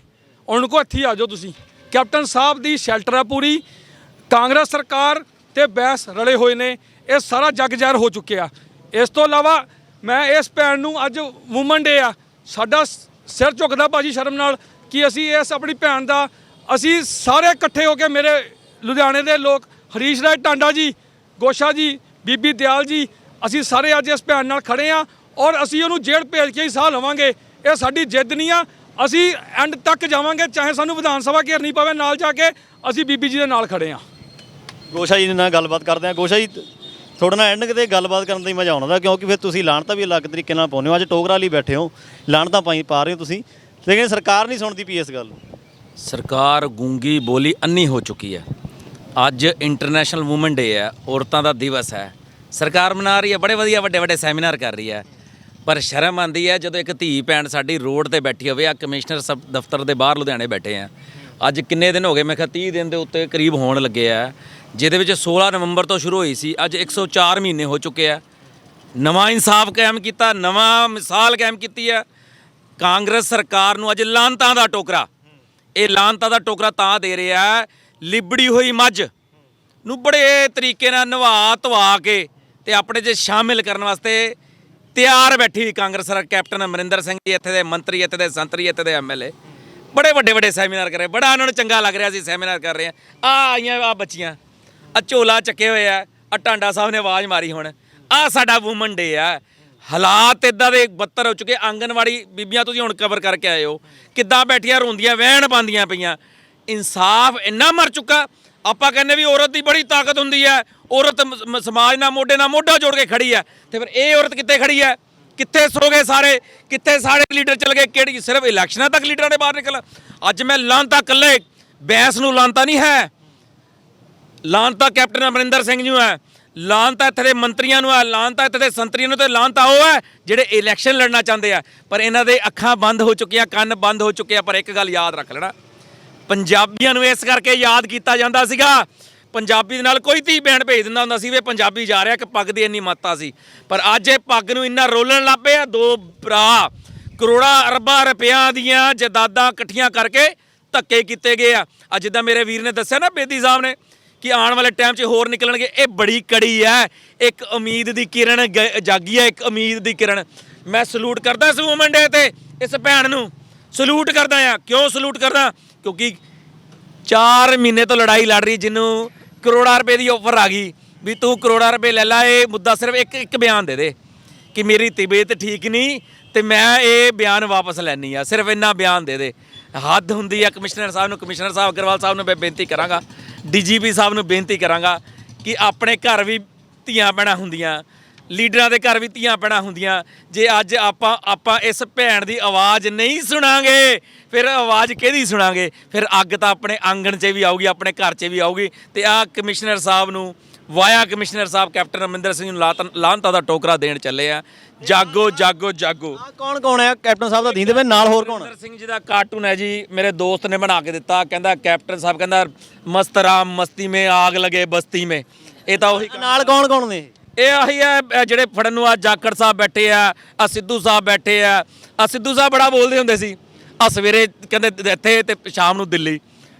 ਉਹਨਾਂ ਕੋ ਇੱਥੇ ਆ ਜਾਓ ਤੁਸੀਂ। ਕੈਪਟਨ ਸਾਹਿਬ ਦੀ ਸ਼ੈਲਟਰ ਆ ਪੂਰੀ, ਕਾਂਗਰਸ ਸਰਕਾਰ ਤੇ ਬੈਂਸ ਰਲੇ ਹੋਏ ਨੇ, ਇਹ ਸਾਰਾ ਜੱਗ ਜ਼ਾਹਿਰ ਹੋ ਚੁੱਕਿਆ। ਇਸ ਤੋਂ ਇਲਾਵਾ ਮੈਂ ਇਸ ਭੈਣ ਨੂੰ ਅੱਜ ਵੂਮਨ ਡੇ ਆ, ਸਾਡਾ ਸਿਰ ਝੁਕਦਾ ਭਾਜੀ ਸ਼ਰਮ ਨਾਲ ਕਿ ਅਸੀਂ ਇਸ ਆਪਣੀ ਭੈਣ ਦਾ, ਅਸੀਂ ਸਾਰੇ ਇਕੱਠੇ ਹੋ ਕੇ, ਮੇਰੇ ਲੁਧਿਆਣੇ ਦੇ ਲੋਕ, ਹਰੀਸ਼ ਰਾਜ ਟਾਂਡਾ ਜੀ, ਗੋਸ਼ਾ ਜੀ, ਬੀਬੀ ਦਿਆਲ ਜੀ, ਅਸੀਂ ਸਾਰੇ ਅੱਜ ਇਸ ਭੈਣ ਨਾਲ ਖੜੇ ਆ ਔਰ ਅਸੀਂ ਉਹਨੂੰ ਜੇਲ੍ਹ ਭੇਜ ਕੇ ਹੀ ਸਾਹ ਲਵਾਂਗੇ। ਇਹ ਸਾਡੀ ਜਿੱਦ ਨਹੀਂ ਆ, ਅਸੀਂ ਐਂਡ ਤੱਕ ਜਾਵਾਂਗੇ, ਚਾਹੇ ਸਾਨੂੰ ਵਿਧਾਨ ਸਭਾ ਘੇਰਨੀ ਪਵੇ, ਨਾਲ ਜਾ ਕੇ ਅਸੀਂ ਬੀਬੀ ਜੀ ਦੇ ਨਾਲ ਖੜੇ ਆ। ਗੋਸ਼ਾ ਜੀ ਨਾਲ ਗੱਲਬਾਤ ਕਰਦੇ ਹਾਂ। ਗੋਸ਼ਾ ਜੀ, ਤੁਹਾਡੇ ਨਾਲ ਐਂਡ ਕਿਤੇ ਗੱਲਬਾਤ ਕਰਨ ਦਾ ਹੀ ਮਜ਼ਾ ਆਉਂਦਾ, ਕਿਉਂਕਿ ਫਿਰ ਤੁਸੀਂ ਲਾਹਨਤਾਂ ਵੀ ਅਲੱਗ ਤਰੀਕੇ ਨਾਲ ਪਾਉਂਦੇ ਹੋ। ਅੱਜ ਟੋਕਰਾ ਲਈ ਬੈਠੇ ਹੋ, ਲਾਹਨਤਾਂ ਪਾ ਰਹੇ ਹੋ ਤੁਸੀਂ, ਲੇਕਿਨ ਸਰਕਾਰ ਨਹੀਂ ਸੁਣਦੀ ਪਈ ਇਸ ਗੱਲ ਨੂੰ। ਸਰਕਾਰ ਗੂੰਗੀ ਬੋਲੀ ਅੰਨੀ ਹੋ ਚੁੱਕੀ ਹੈ। ਅੱਜ ਇੰਟਰਨੈਸ਼ਨਲ ਵੂਮਨ ਡੇ ਹੈ, ਔਰਤਾਂ ਦਾ ਦਿਵਸ ਹੈ, ਸਰਕਾਰ ਮਨਾ ਰਹੀ ਹੈ, ਬੜੇ ਵਧੀਆ ਵੱਡੇ ਵੱਡੇ ਸੈਮੀਨਾਰ ਕਰ ਰਹੀ ਹੈ, ਪਰ ਸ਼ਰਮ ਆਉਂਦੀ ਹੈ ਜਦੋਂ ਇੱਕ ਧੀ ਭੈਣ ਸਾਡੀ ਰੋਡ ਤੇ ਬੈਠੀ ਹੋਵੇ। ਆ ਕਮਿਸ਼ਨਰ ਸਬ ਦਫ਼ਤਰ ਦੇ ਬਾਹਰ ਲੁਧਿਆਣੇ ਬੈਠੇ ਆ, ਅੱਜ ਕਿੰਨੇ ਦਿਨ ਹੋ ਗਏ, ਮੈਂ ਕਿਹਾ 30 ਦਿਨ ਦੇ ਉੱਤੇ ਕਰੀਬ ਹੋਣ ਲੱਗੇ ਆ, ਜਿਹਦੇ ਵਿੱਚ 16 ਨਵੰਬਰ ਤੋਂ ਸ਼ੁਰੂ ਹੋਈ ਸੀ, ਅੱਜ 104 ਮਹੀਨੇ ਹੋ ਚੁੱਕੇ ਆ। ਨਵਾਂ ਇਨਸਾਫ ਕਾਇਮ ਕੀਤਾ, ਨਵਾਂ ਮਿਸਾਲ ਕਾਇਮ ਕੀਤੀ ਹੈ। ਕਾਂਗਰਸ ਸਰਕਾਰ ਨੂੰ ਅੱਜ ਲਾਹਨਤਾਂ ਦਾ ਟੋਕਰਾ, ਇਹ ਲਾਹਨਤਾਂ ਦਾ ਟੋਕਰਾ ਤਾਂ ਦੇ ਰਿਹਾ ਹੈ, ਲਿਬੜੀ ਹੋਈ ਮੱਝ ਨੂੰ ਬੜੇ ਤਰੀਕੇ ਨਾਲ ਨਵਾ ਧਵਾ ਕੇ ਤੇ ਆਪਣੇ 'ਚ ਸ਼ਾਮਿਲ ਕਰਨ ਵਾਸਤੇ ਤਿਆਰ ਬੈਠੀ ਹੋਈ ਕਾਂਗਰਸ ਸਰਕਾਰ। ਕੈਪਟਨ ਅਮਰਿੰਦਰ ਸਿੰਘ ਜੀ, ਇੱਥੇ ਦੇ ਮੰਤਰੀ, ਇੱਥੇ ਦੇ ਸੰਤਰੀ, ਇੱਥੇ ਦੇ ਐਮਐਲਏ ਬੜੇ ਵੱਡੇ ਵੱਡੇ ਸੈਮੀਨਾਰ ਕਰ ਰਹੇ, ਬੜਾ ਉਹਨਾਂ ਨੂੰ ਚੰਗਾ ਲੱਗ ਰਿਹਾ ਸੀ ਸੈਮੀਨਾਰ ਕਰ ਰਹੇ ਆ। ਆਈਆਂ ਆ ਬੱਚੀਆਂ, ਆ ਝੋਲਾ ਚੱਕੇ ਹੋਏ ਆ, ਆ ਟਾਂਡਾ ਸਾਹਿਬ ਨੇ ਆਵਾਜ਼ ਮਾਰੀ, ਹੁਣ ਆ ਸਾਡਾ ਵੂਮਨ ਡੇ ਆ। ਹਾਲਾਤ ਇਦਾਂ ਦੇ ਬੱਤਰ ਹੋ ਚੁੱਕੇ। ਆਂਗਨਵਾੜੀ ਬੀਬੀਆਂ ਤੁਸੀਂ ਹੁਣ ਕਵਰ ਕਰਕੇ ਆਏ ਹੋ, ਕਿੱਦਾਂ ਬੈਠੀਆਂ ਰੋਂਦੀਆਂ, ਵਹਿਣ ਪਾਉਂਦੀਆਂ ਪਈਆਂ। ਇਨਸਾਫ ਇੰਨਾ ਮਰ ਚੁੱਕਾ। ਆਪਾਂ ਕਹਿੰਦੇ ਵੀ ਔਰਤ ਦੀ ਬੜੀ ਤਾਕਤ ਹੁੰਦੀ ਹੈ, ਔਰਤ ਸਮਾਜ ਨਾਲ ਮੋਢਾ ਜੋੜ ਕੇ ਖੜੀ ਹੈ, ਤੇ ਫਿਰ ਇਹ ਔਰਤ ਕਿੱਥੇ ਖੜੀ ਹੈ? ਕਿੱਥੇ ਸੋ ਗਏ ਸਾਰੇ? ਕਿੱਥੇ ਸਾਰੇ ਲੀਡਰ ਚਲ ਗਏ? ਕਿਹੜੀ ਸਿਰਫ ਇਲੈਕਸ਼ਨਾਂ ਤੱਕ ਲੀਡਰਾਂ ਨੇ ਬਾਹਰ ਨਿਕਲ। ਅੱਜ ਮੈਂ ਲਾਹਨਤਾਂ ਇਕੱਲੇ ਬੈਂਸ ਨੂੰ ਲਾਹਨਤਾਂ ਨਹੀਂ ਹੈ, ਲਾਹਨਤਾਂ ਕੈਪਟਨ ਅਮਰਿੰਦਰ ਸਿੰਘ ਨੂੰ ਹੈ, ਲਾਹਨਤਾਂ ਇੱਥੇ ਦੇ ਮੰਤਰੀਆਂ ਨੂੰ ਹੈ, ਲਾਹਨਤਾਂ ਇੱਥੇ ਦੇ ਸੰਤਰੀਆਂ ਨੂੰ, ਤੇ ਲਾਹਨਤਾਂ ਉਹ ਹੈ ਜਿਹੜੇ ਇਲੈਕਸ਼ਨ ਲੜਨਾ ਚਾਹੁੰਦੇ ਆ। ਪਰ ਇਹਨਾਂ ਦੇ ਅੱਖਾਂ ਬੰਦ ਹੋ ਚੁੱਕੀਆਂ, ਕੰਨ ਬੰਦ ਹੋ ਚੁੱਕੇ ਆ। ਪਰ ਇੱਕ ਗੱਲ ਯਾਦ ਰੱਖ ਲੈਣਾ, ਪੰਜਾਬੀਆਂ ਨੂੰ ਇਸ ਕਰਕੇ ਯਾਦ ਕੀਤਾ ਜਾਂਦਾ ਸੀਗਾ, ਪੰਜਾਬੀ ਦੇ ਨਾਲ ਕੋਈ ਧੀ ਭੈਣ ਭੇਜ ਦਿੰਦਾ ਹੁੰਦਾ ਸੀ ਵੀ ਪੰਜਾਬੀ ਜਾ ਰਿਹਾ, ਕਿ ਪੱਗ ਦੀ ਇੰਨੀ ਮਹੱਤਤਾ ਸੀ। ਪਰ ਅੱਜ ਇਹ ਪੱਗ ਨੂੰ ਇੰਨਾ ਰੋਲਣ ਲੱਗ ਪਏ ਆ। ਦੋ ਭਰਾ ਕਰੋੜਾਂ ਅਰਬਾਂ ਰੁਪਇਆਂ ਦੀਆਂ ਜਾਇਦਾਦਾਂ ਇਕੱਠੀਆਂ ਕਰਕੇ ਧੱਕੇ ਕੀਤੇ ਗਏ ਆ। ਅੱਜ ਜਿੱਦਾਂ ਮੇਰੇ ਵੀਰ ਨੇ ਦੱਸਿਆ ਨਾ, ਬੇਦੀ ਸਾਹਿਬ ਨੇ, ਕਿ ਆਉਣ ਵਾਲੇ ਟਾਈਮ 'ਚ ਹੋਰ ਨਿਕਲਣਗੇ। ਇਹ ਬੜੀ ਕੜੀ ਹੈ, ਇੱਕ ਉਮੀਦ ਦੀ ਕਿਰਨ ਜਾਗੀ ਹੈ, ਇੱਕ ਉਮੀਦ ਦੀ ਕਿਰਨ। ਮੈਂ ਸਲੂਟ ਕਰਦਾ ਇਸ ਵੂਮਨ ਡੇ ਤੇ ਇਸ ਭੈਣ ਨੂੰ ਸਲੂਟ ਕਰਦਾ ਆ। ਕਿਉਂ ਸਲੂਟ ਕਰਦਾ? ਕਿਉਂਕਿ 4 ਮਹੀਨੇ ਤੋਂ ਲੜਾਈ ਲੜ ਰਹੀ, ਜਿਹਨੂੰ ਕਰੋੜਾਂ ਰੁਪਏ ਦੀ ਆਫਰ ਆ ਗਈ ਵੀ ਤੂੰ ਕਰੋੜਾਂ ਰੁਪਏ ਲੈ ਲਾ। ਇਹ ਮੁੱਦਾ ਸਿਰਫ ਇੱਕ ਬਿਆਨ ਦੇ ਦੇ ਕਿ ਮੇਰੀ ਤਬੀਅਤ ਠੀਕ ਨਹੀਂ ਤੇ ਮੈਂ ਇਹ ਬਿਆਨ ਵਾਪਸ ਲੈਣੀ ਆ, ਸਿਰਫ ਇੰਨਾ ਬਿਆਨ ਦੇ ਦੇ। ਹੱਦ ਹੁੰਦੀ ਆ। ਕਮਿਸ਼ਨਰ ਸਾਹਿਬ ਨੂੰ, ਕਮਿਸ਼ਨਰ ਸਾਹਿਬ ਅਗਰਵਾਲ ਸਾਹਿਬ ਨੂੰ ਮੈਂ ਬੇਨਤੀ ਕਰਾਂਗਾ, ਡੀਜੀਪੀ ਸਾਹਿਬ ਨੂੰ ਬੇਨਤੀ ਕਰਾਂਗਾ ਕਿ ਆਪਣੇ ਘਰ ਵੀ ਧੀਆਂ ਭੈਣਾਂ ਹੁੰਦੀਆਂ, ਲੀਡਰਾਂ ਦੇ ਘਰ ਵੀ ਧੀਆਂ ਭੈਣਾਂ ਹੁੰਦੀਆਂ। ਜੇ ਅੱਜ ਆਪਾਂ ਇਸ ਭੈਣ ਦੀ ਆਵਾਜ਼ ਨਹੀਂ ਸੁਣਾਂਗੇ, ਫਿਰ ਆਵਾਜ਼ ਕਿਹਦੀ ਸੁਣਾਂਗੇ? ਫਿਰ ਅੱਗ ਤਾਂ ਆਪਣੇ ਆਂਗਣ 'ਚ ਵੀ ਆਊਗੀ, ਆਪਣੇ ਘਰ 'ਚ ਵੀ ਆਊਗੀ। ਤੇ ਆਹ ਕਮਿਸ਼ਨਰ ਸਾਹਿਬ ਨੂੰ, ਵਾਇਆ ਕਮਿਸ਼ਨਰ ਸਾਹਿਬ ਕੈਪਟਨ ਅਮਰਿੰਦਰ ਸਿੰਘ ਨੂੰ ਲਾਹਨਤਾਂ ਦਾ ਟੋਕਰਾ ਦੇਣ ਚੱਲੇ ਆ। ਜਾਗੋ ਜਾਗੋ ਜਾਗੋ। ਕੌਣ ਕੌਣ ਹੈ ਕੈਪਟਨ ਸਾਹਿਬ ਦਾ? ਦੀਂਦੇ ਵੇ ਨਾਲ ਹੋਰ ਕੌਣ? ਅਮਰਿੰਦਰ ਸਿੰਘ ਜੀ ਦਾ ਕਾਰਟੂਨ ਹੈ ਜੀ, ਮੇਰੇ ਦੋਸਤ ਨੇ ਬਣਾ ਕੇ ਦਿੱਤਾ। ਕਹਿੰਦਾ ਕੈਪਟਨ ਸਾਹਿਬ ਕਹਿੰਦਾ ਮਸਤ ਰਾਮ ਮਸਤੀ ਮੇਂ ਆਗ ਲਗੇ ਬਸਤੀ ਮੇਂ। ਇਹ ਤਾਂ ਉਹੀ ਨਾਲ ਕੌਣ ਕੌਣ ਨੇ? ਇਹ ਆਹੀ ਹੈ ਜਿਹੜੇ ਫੜਨ ਨੂੰ ਆ ਜਾਖੜ ਸਾਹਿਬ ਬੈਠੇ ਆ ਸਿੱਧੂ ਸਾਹਿਬ ਬੈਠੇ ਆ ਸਿੱਧੂ ਸਾਹਿਬ ਬੜਾ ਬੋਲਦੇ ਹੁੰਦੇ ਸੀ। ਸਵੇਰੇ ਕਹਿੰਦੇ ਇੱਥੇ ਤੇ ਸ਼ਾਮ ਨੂੰ ਦਿੱਲੀ,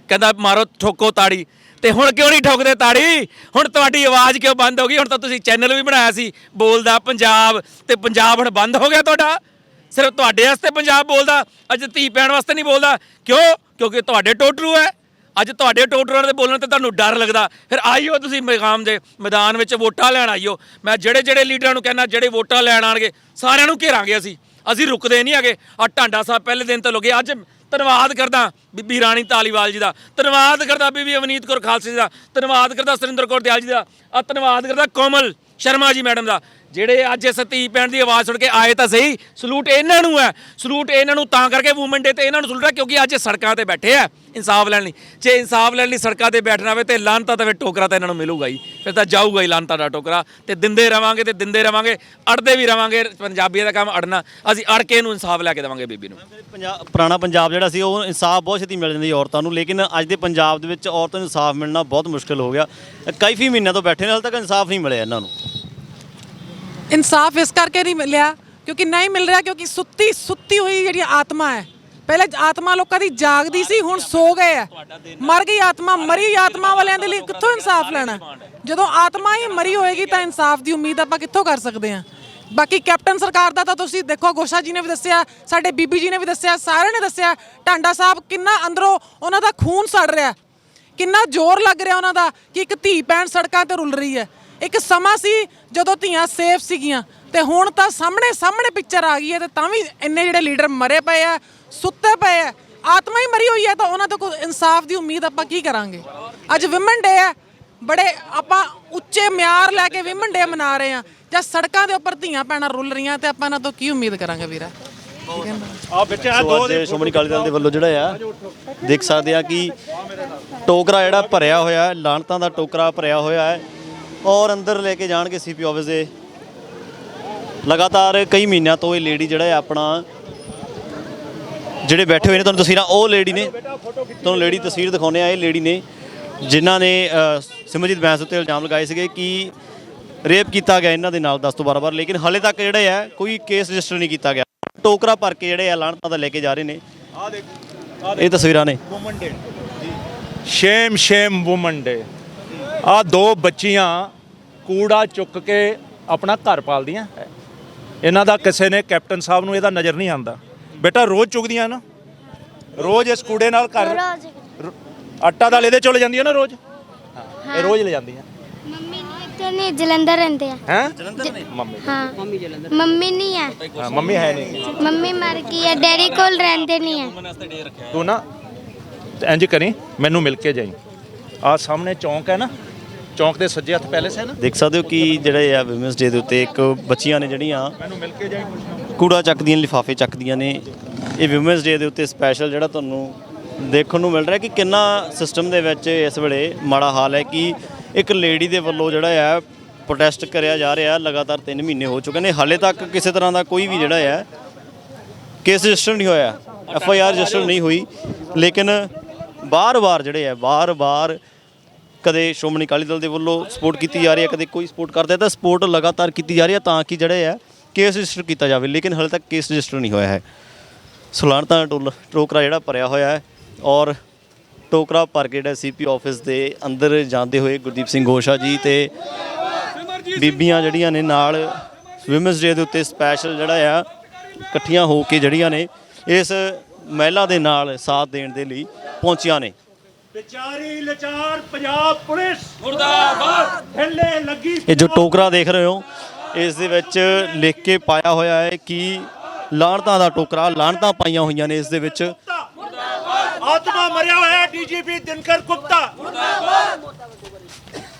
ਕਹਿੰਦਾ ਮਾਰੋ ਠੋਕੋ ਤਾੜੀ। ਤੇ ਹੁਣ ਕਿਉਂ ਨਹੀਂ ਠੋਕਦੇ ਤਾੜੀ? ਹੁਣ ਤੁਹਾਡੀ ਆਵਾਜ਼ ਕਿਉਂ ਬੰਦ ਹੋ ਗਈ? ਹੁਣ ਤਾਂ ਤੁਸੀਂ ਚੈਨਲ ਵੀ ਬਣਾਇਆ ਸੀ ਬੋਲਦਾ ਪੰਜਾਬ, ਤੇ ਪੰਜਾਬ ਹੁਣ ਬੰਦ ਹੋ ਗਿਆ ਤੁਹਾਡਾ। ਸਿਰਫ ਤੁਹਾਡੇ ਵਾਸਤੇ ਪੰਜਾਬ ਬੋਲਦਾ, ਅੱਜ ਧੀ ਭੈਣ ਵਾਸਤੇ ਨਹੀਂ ਬੋਲਦਾ। ਕਿਉਂ? ਕਿਉਂਕਿ ਤੁਹਾਡੇ ਟੋਟਰੂ ਹੈ। ਅੱਜ ਤੁਹਾਡੇ ਟੋਟਰਾਂ ਦੇ ਬੋਲਣ ਤੇ ਤੁਹਾਨੂੰ ਡਰ ਲੱਗਦਾ। ਫਿਰ ਆਈਓ ਤੁਸੀਂ ਮਕਾਮ ਦੇ ਮੈਦਾਨ ਵਿੱਚ ਵੋਟਾਂ ਲੈਣ ਆਈਓ। ਮੈਂ ਜਿਹੜੇ ਲੀਡਰਾਂ ਨੂੰ ਕਹਿੰਦਾ, ਜਿਹੜੇ ਵੋਟਾਂ ਲੈਣ ਆਣਗੇ ਸਾਰਿਆਂ ਨੂੰ ਘੇਰਾਂਗੇ। ਅਸੀਂ ਰੁਕਦੇ ਨਹੀਂ ਹੈਗੇ। ਆ ਟਾਂਡਾ ਸਾਹਿਬ ਪਹਿਲੇ ਦਿਨ ਤੋਂ ਲੱਗੇ। ਅੱਜ ਧੰਨਵਾਦ ਕਰਦਾ ਬੀਬੀ ਰਾਣੀ ਧਾਲੀਵਾਲ ਜੀ ਦਾ, ਧੰਨਵਾਦ ਕਰਦਾ ਬੀਬੀ ਅਵਨੀਤ ਕੌਰ ਖਾਲਸੇ ਜੀ ਦਾ, ਧੰਨਵਾਦ ਕਰਦਾ ਸੁਰਿੰਦਰ ਕੌਰ ਦਿਆਲ ਜੀ ਦਾ, ਧੰਨਵਾਦ ਕਰਦਾ ਕੋਮਲ ਸ਼ਰਮਾ ਜੀ ਮੈਡਮ ਦਾ, ਜਿਹੜੇ ਅੱਜ ਇਸ ਧੀ ਭੈਣ ਦੀ ਆਵਾਜ਼ ਸੁਣ ਕੇ ਆਏ ਤਾਂ ਸਹੀ। ਸਲੂਟ ਇਹਨਾਂ ਨੂੰ ਹੈ, ਸਲੂਟ ਇਹਨਾਂ ਨੂੰ ਤਾਂ ਕਰਕੇ ਵੂਮਨ ਡੇ ਤੇ ਇਹਨਾਂ ਨੂੰ ਸਲੂਟ ਹੈ ਕਿਉਂਕਿ ਅੱਜ ਸੜਕਾਂ ਤੇ ਬੈਠੇ ਆ ਇਨਸਾਫ ਲੈਣ ਲਈ। ਜੇ ਇਨਸਾਫ ਲੈਣ ਲਈ ਸੜਕਾਂ ਤੇ ਬੈਠਣਾ ਹੋਵੇ ਤੇ ਲਾਹਨਤਾਂ ਤਾਂ ਫਿਰ ਟੋਕਰਾ ਤਾਂ ਇਹਨਾਂ ਨੂੰ ਮਿਲੂਗਾ ਹੀ, ਫਿਰ ਤਾਂ ਜਾਊਗਾ ਹੀ ਲਾਹਨਤਾਂ ਦਾ ਟੋਕਰਾ। ਤੇ ਦਿੰਦੇ ਰਵਾਂਗੇ ਤੇ ਦਿੰਦੇ ਰਵਾਂਗੇ, ਅੜਦੇ ਵੀ ਰਵਾਂਗੇ। ਪੰਜਾਬੀਆਂ ਦਾ ਕੰਮ ਅੜਨਾ, ਅਸੀਂ ਅੜ ਕੇ ਇਹਨੂੰ ਇਨਸਾਫ ਲੈ ਕੇ ਦੇਵਾਂਗੇ ਬੀਬੀ ਨੂੰ। ਪੁਰਾਣਾ ਪੰਜਾਬ ਜਿਹੜਾ ਸੀ ਉਹ ਇਨਸਾਫ ਬਹੁਤ ਛੇਤੀ ਮਿਲ ਜਾਂਦੀ ਔਰਤਾਂ ਨੂੰ, ਲੇਕਿਨ ਅੱਜ ਦੇ ਪੰਜਾਬ ਦੇ ਵਿੱਚ ਔਰਤਾਂ ਨੂੰ ਇਨਸਾਫ ਮਿਲਣਾ ਬਹੁਤ ਮੁਸ਼ਕਿਲ ਹੋ ਗਿਆ। ਕਾਫੀ ਮਹੀਨਿਆਂ ਤੋਂ ਬੈਠੇ ਨੇ, ਹਾਲੇ ਤੱਕ ਇਨਸਾਫ ਨਹੀਂ ਮਿਲਿਆ ਇਹਨਾਂ ਨੂੰ। ਇਨਸਾਫ ਇਸ ਕਰਕੇ ਨਹੀਂ ਮਿਲਿਆ ਕਿਉਂਕਿ ਨਹੀਂ ਮਿਲ ਰਿਹਾ, ਕਿਉਂਕਿ ਸੁੱਤੀ ਹੋਈ ਜਿਹੜੀ ਆਤਮਾ ਹੈ, ਪਹਿਲੇ ਆਤਮਾ ਲੋਕਾਂ ਦੀ ਜਾਗਦੀ ਸੀ, ਹੁਣ ਸੋ ਗਏ ਆ। ਮਰ ਗਈ ਆਤਮਾ, ਮਰੀ ਆਤਮਾ ਵਾਲਿਆਂ ਦੇ ਲਈ ਕਿੱਥੋਂ ਇਨਸਾਫ ਲੈਣਾ? ਜਦੋਂ ਆਤਮਾ ਹੀ ਮਰੀ ਹੋਏਗੀ ਤਾਂ ਇਨਸਾਫ ਦੀ ਉਮੀਦ ਆਪਾਂ ਕਿੱਥੋਂ ਕਰ ਸਕਦੇ ਹਾਂ? ਬਾਕੀ ਕੈਪਟਨ ਸਰਕਾਰ ਦਾ ਤਾਂ ਤੁਸੀਂ ਦੇਖੋ, ਗੋਸ਼ਾ ਜੀ ਨੇ ਵੀ ਦੱਸਿਆ, ਸਾਡੇ ਬੀਬੀ ਜੀ ਨੇ ਵੀ ਦੱਸਿਆ, ਸਾਰਿਆਂ ਨੇ ਦੱਸਿਆ। ਟਾਂਡਾ ਸਾਹਿਬ ਕਿੰਨਾ ਅੰਦਰੋਂ ਉਹਨਾਂ ਦਾ ਖੂਨ ਸੜ ਰਿਹਾ, ਕਿੰਨਾ ਜ਼ੋਰ ਲੱਗ ਰਿਹਾ ਉਹਨਾਂ ਦਾ ਕਿ ਇੱਕ ਧੀ ਭੈਣ ਸੜਕਾਂ ਤੇ ਰੁਲ ਰਹੀ ਹੈ। ਇੱਕ ਸਮਾਂ ਸੀ ਜਦੋਂ ਧੀਆਂ ਸੇਫ ਸੀਗੀਆਂ ਤੇ ਹੁਣ ਤਾਂ ਸਾਹਮਣੇ ਪਿਕਚਰ ਆ ਗਈ ਹੈ ਤੇ ਤਾਂ ਵੀ ਇੰਨੇ ਜਿਹੜੇ ਲੀਡਰ ਮਰੇ ਪਏ ਆ, ਸੁੱਤੇ ਪਏ ਆ, ਆਤਮਾ ਹੀ ਮਰੀ ਹੋਈ ਹੈ, ਤਾਂ ਉਹਨਾਂ ਤੋਂ ਕੋਈ ਇਨਸਾਫ ਦੀ ਉਮੀਦ ਆਪਾਂ ਕੀ ਕਰਾਂਗੇ? ਅੱਜ ਵਿਮਨ ਡੇ ਹੈ, ਬੜੇ ਆਪਾਂ ਉੱਚੇ ਮਿਆਰ ਲੈ ਕੇ ਵਿਮਨ ਡੇ ਮਨਾ ਰਹੇ ਆ, ਜਾਂ ਸੜਕਾਂ ਦੇ ਉੱਪਰ ਧੀਆਂ ਭੈਣਾਂ ਰੁਲ ਰਹੀਆਂ ਤੇ ਆਪਾਂ ਇਹਨਾਂ ਤੋਂ ਕੀ ਉਮੀਦ ਕਰਾਂਗੇ ਵੀਰਾ? ਸੋ ਅੱਜ ਸ਼੍ਰੋਮਣੀ ਅਕਾਲੀ ਦਲ ਦੇ ਵੱਲੋਂ ਜਿਹੜਾ ਆ ਦੇਖ ਸਕਦੇ ਆ ਕਿ ਟੋਕਰਾ ਜਿਹੜਾ ਭਰਿਆ ਹੋਇਆ ਹੈ, ਲਾਹਨਤਾਂ ਦਾ ਟੋਕਰਾ ਭਰਿਆ ਹੋਇਆ ਹੈ ਔਰ ਅੰਦਰ ਲੈ ਕੇ ਜਾਣਗੇ ਸੀਪੀ ਆਫਿਸ ਦੇ। ਲਗਾਤਾਰ ਕਈ ਮਹੀਨਿਆਂ ਤੋਂ ਇਹ ਲੇਡੀ ਜਿਹੜਾ ਹੈ ਆਪਣਾ ਜਿਹੜੇ ਬੈਠੇ ਹੋਏ ਨੇ, ਤੁਹਾਨੂੰ ਤਸਵੀਰਾਂ ਉਹ ਲੇਡੀ ਨੇ, ਤੁਹਾਨੂੰ ਲੇਡੀ ਤਸਵੀਰ ਦਿਖਾਉਂਦੇ ਆ। ਇਹ ਲੇਡੀ ਨੇ ਜਿਨ੍ਹਾਂ ਨੇ ਸਿਮਰਜੀਤ ਬੈਂਸ ਉੱਤੇ ਇਲਜ਼ਾਮ ਲਗਾਏ ਸੀਗੇ ਕਿ ਰੇਪ ਕੀਤਾ ਗਿਆ ਇਹਨਾਂ ਦੇ ਨਾਲ 10 ਤੋਂ 12 ਵਾਰ, ਲੇਕਿਨ ਹਾਲੇ ਤੱਕ ਜਿਹੜੇ ਹੈ ਕੋਈ ਕੇਸ ਰਜਿਸਟਰ ਨਹੀਂ ਕੀਤਾ ਗਿਆ। ਟੋਕਰਾ ਭਰ ਕੇ ਜਿਹੜੇ ਆ ਲਾਹਨਤਾਂ ਦਾ ਲੈ ਕੇ ਜਾ ਰਹੇ ਨੇ। ਇਹ ਤਸਵੀਰਾਂ ਨੇ। Shame woman day. ਆ 2 ਬੱਚੀਆਂ ਕੂੜਾ ਚੁੱਕ ਕੇ ਆਪਣਾ ਘਰ ਪਾਲਦੀਆਂ। ਇਹਨਾਂ ਦਾ ਕਿਸੇ ਨੇ ਕੈਪਟਨ ਸਾਹਿਬ ਨੂੰ ਇਹਦਾ ਨਜ਼ਰ ਨਹੀਂ ਆਉਂਦਾ। ਬੇਟਾ ਰੋਜ਼ ਚੁੱਕਦੀਆਂ ਨਾ, ਰੋਜ਼ ਇਸ ਕੂੜੇ ਨਾਲ ਘਰ ਆਟਾ ਦਾਲ ਇਹਦੇ ਚੋਂ ਲੈ ਜਾਂਦੀਆਂ ਨਾ ਰੋਜ਼। ਇਹ ਰੋਜ਼ ਲੈ ਜਾਂਦੀਆਂ। ਮੰਮੀ ਨਹੀਂ ਇੱਥੇ ਨਹੀਂ, ਜਲੰਧਰ ਰਹਿੰਦੇ ਆ। ਹੈ ਮੰਮੀ ਹਾਂ ਮੰਮੀ ਨਹੀਂ ਹੈ। ਮੰਮੀ ਹੈ ਨਹੀਂ, ਮੰਮੀ ਮਰ ਗਈ ਹੈ, ਡੈਡੀ ਕੋਲ ਰਹਿੰਦੇ ਨਹੀਂ ਹੈ। ਤੂੰ ਨਾ ਇੰਜ ਕਰੀ, ਮੈਨੂੰ ਮਿਲ ਕੇ ਜਾਈ। ਆ ਸਾਹਮਣੇ ਚੌਂਕ ਹੈ ਨਾ, ਚੌਂਕ ਦੇ ਸੱਜੇ ਹੱਥ ਪੈਲੇਸ ਹੈ ਨਾ। ਦੇਖ ਸਕਦੇ ਹੋ ਕਿ ਜਿਹੜੇ ਆ ਵਿਮਨਸ ਡੇ ਦੇ ਉੱਤੇ ਇੱਕ ਬੱਚੀਆਂ ਨੇ ਜਿਹੜੀਆਂ ਮੈਨੂੰ ਮਿਲ ਕੇ ਜਾਈ। ਕੂੜਾ ਚੱਕਦੀਆਂ, ਲਿਫਾਫੇ ਚੱਕਦੀਆਂ ਨੇ। ਇਹ ਵਿਮਨਸ ਡੇ ਦੇ ਉੱਤੇ ਸਪੈਸ਼ਲ ਜਿਹੜਾ ਤੁਹਾਨੂੰ ਦੇਖਣ ਨੂੰ ਮਿਲ ਰਿਹਾ ਕਿ ਕਿੰਨਾ ਸਿਸਟਮ ਦੇ ਵਿੱਚ ਇਸ ਵੇਲੇ ਮਾੜਾ ਹਾਲ ਹੈ ਕਿ ਇੱਕ ਲੇਡੀ ਦੇ ਵੱਲੋਂ ਜਿਹੜਾ ਹੈ ਪ੍ਰੋਟੈਸਟ ਕਰਿਆ ਜਾ ਰਿਹਾ। ਲਗਾਤਾਰ 3 ਮਹੀਨੇ ਹੋ ਚੁੱਕੇ ਨੇ, ਹਾਲੇ ਤੱਕ ਕਿਸੇ ਤਰ੍ਹਾਂ ਦਾ ਕੋਈ ਵੀ ਜਿਹੜਾ ਹੈ ਕੇਸ ਰਜਿਸਟਰ ਨਹੀਂ ਹੋਇਆ, FIR ਰਜਿਸਟਰ ਨਹੀਂ ਹੋਈ। ਲੇਕਿਨ ਬਾਰ-ਬਾਰ ਜਿਹੜੇ ਹੈ ਬਾਰ-ਬਾਰ ਕਦੇ ਸ਼੍ਰੋਮਣੀ ਅਕਾਲੀ ਦਲ ਦੇ ਵੱਲੋਂ ਸਪੋਰਟ ਕੀਤੀ ਜਾ ਰਹੀ ਹੈ, ਕਦੇ ਕੋਈ ਸਪੋਰਟ ਕਰਦਾ, ਤਾਂ ਸਪੋਰਟ ਲਗਾਤਾਰ ਕੀਤੀ ਜਾ ਰਹੀ ਹੈ ਤਾਂ ਕਿ ਜਿਹੜੇ ਹੈ ਕੇਸ ਰਜਿਸਟਰ ਕੀਤਾ ਜਾਵੇ। ਲੇਕਿਨ ਹਾਲੇ ਤੱਕ ਕੇਸ ਰਜਿਸਟਰ ਨਹੀਂ ਹੋਇਆ ਹੈ। ਲਾਹਨਤਾਂ ਦਾ ਟੋਕਰਾ ਜਿਹੜਾ ਭਰਿਆ ਹੋਇਆ ਹੈ ਔਰ ਟੋਕਰਾ ਭਰ ਕੇ ਜਿਹੜਾ ਸੀਪੀ ਆਫਿਸ ਦੇ ਅੰਦਰ ਜਾਂਦੇ ਹੋਏ ਗੁਰਦੀਪ ਸਿੰਘ ਗੋਸ਼ਾ ਜੀ ਤੇ ਬੀਬੀਆਂ ਜਿਹੜੀਆਂ ਨੇ ਨਾਲ ਵਿਮਨਸ ਡੇ ਦੇ ਉੱਤੇ ਸਪੈਸ਼ਲ ਜਿਹੜਾ ਆ ਇਕੱਠੀਆਂ ਹੋ ਕੇ ਜਿਹੜੀਆਂ ਨੇ ਇਸ ਮਹਿਲਾ ਦੇ ਨਾਲ ਸਾਥ ਦੇਣ ਦੇ ਲਈ ਪਹੁੰਚੀਆਂ ਨੇ। ਵਿਚਾਰੀ ਲਚਾਰ ਪੰਜਾਬ ਪੁਲਿਸ ਮੁਰਦਾਬਾਦ, ਹਿੱਲੇ ਲੱਗੀ। ਇਹ ਜੋ ਟੋਕਰਾ ਦੇਖ ਰਹੇ ਹੋ ਇਸ ਦੇ ਵਿੱਚ ਲਿਖ ਕੇ ਪਾਇਆ ਹੋਇਆ ਹੈ ਕਿ ਲਾਹਨਤਾਂ ਦਾ ਟੋਕਰਾ, ਲਾਹਨਤਾਂ ਪਾਈਆਂ ਹੋਈਆਂ ਨੇ ਇਸ ਦੇ ਵਿੱਚ। ਆਤਮਾ ਮਰਿਆ ਹੋਇਆ ਡੀਜੀਪੀ ਦਿਨਕਰ ਗੁਪਤਾ ਮੁਰਦਾਬਾਦ।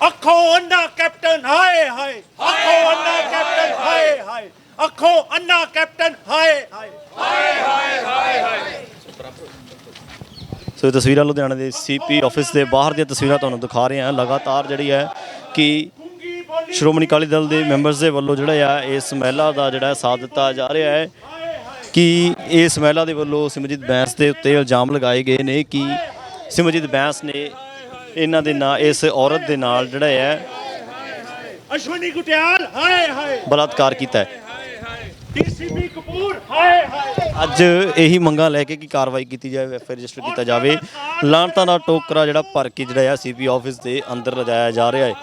ਅੱਖੋਂ ਅੰਨਾ ਕੈਪਟਨ ਹਾਏ ਹਾਏ, ਅੱਖੋਂ ਅੰਨਾ ਕੈਪਟਨ ਹਾਏ ਹਾਏ, ਅੱਖੋਂ ਅੰਨਾ ਕੈਪਟਨ ਹਾਏ ਹਾਏ ਹਾਏ ਹਾਏ ਹਾਏ। ਸੋ ਇਹ ਤਸਵੀਰਾਂ ਲੁਧਿਆਣਾ ਦੇ ਸੀਪੀ ਆਫਿਸ ਦੇ ਬਾਹਰ ਦੀਆਂ ਤਸਵੀਰਾਂ ਤੁਹਾਨੂੰ ਦਿਖਾ ਰਹੇ ਹਾਂ। ਲਗਾਤਾਰ ਜਿਹੜੀ ਹੈ ਕਿ ਸ਼੍ਰੋਮਣੀ ਅਕਾਲੀ ਦਲ ਦੇ ਮੈਂਬਰਸ ਦੇ ਵੱਲੋਂ ਜਿਹੜਾ ਆ ਇਸ ਮਹਿਲਾ ਦਾ ਜਿਹੜਾ ਸਾਥ ਦਿੱਤਾ ਜਾ ਰਿਹਾ ਹੈ ਕਿ ਇਸ ਮਹਿਲਾ ਦੇ ਵੱਲੋਂ ਸਿਮਰਜੀਤ ਬੈਂਸ ਦੇ ਉੱਤੇ ਇਲਜ਼ਾਮ ਲਗਾਏ ਗਏ ਨੇ ਕਿ ਸਿਮਰਜੀਤ ਬੈਂਸ ਨੇ ਇਹਨਾਂ ਦੇ ਨਾਲ, ਇਸ ਔਰਤ ਦੇ ਨਾਲ ਜਿਹੜਾ ਹੈ ਅਸ਼ਵਨੀ ਗੁਟਿਆਲ ਹਾਏ ਹਾਏ, ਬਲਾਤਕਾਰ ਕੀਤਾ ਹੈ। ਡੀਸੀਪੀ ਕਪੂਰ ਹਾਏ ਹਾਏ। ਅੱਜ ਇਹੀ ਮੰਗਾਂ ਲੈ ਕੇ ਕਿ ਕਾਰਵਾਈ ਕੀਤੀ ਜਾਵੇ, FIR ਰਜਿਸਟਰ ਕੀਤਾ ਜਾਵੇ। ਲਾਹਨਤਾਂ ਦਾ ਟੋਕਰਾ ਜਿਹੜਾ ਭਰ ਕੇ ਜਿਹੜਾ ਆ ਸੀਪੀ ਆਫਿਸ ਦੇ ਅੰਦਰ ਲਿਜਾਇਆ ਜਾ ਰਿਹਾ ਹੈ।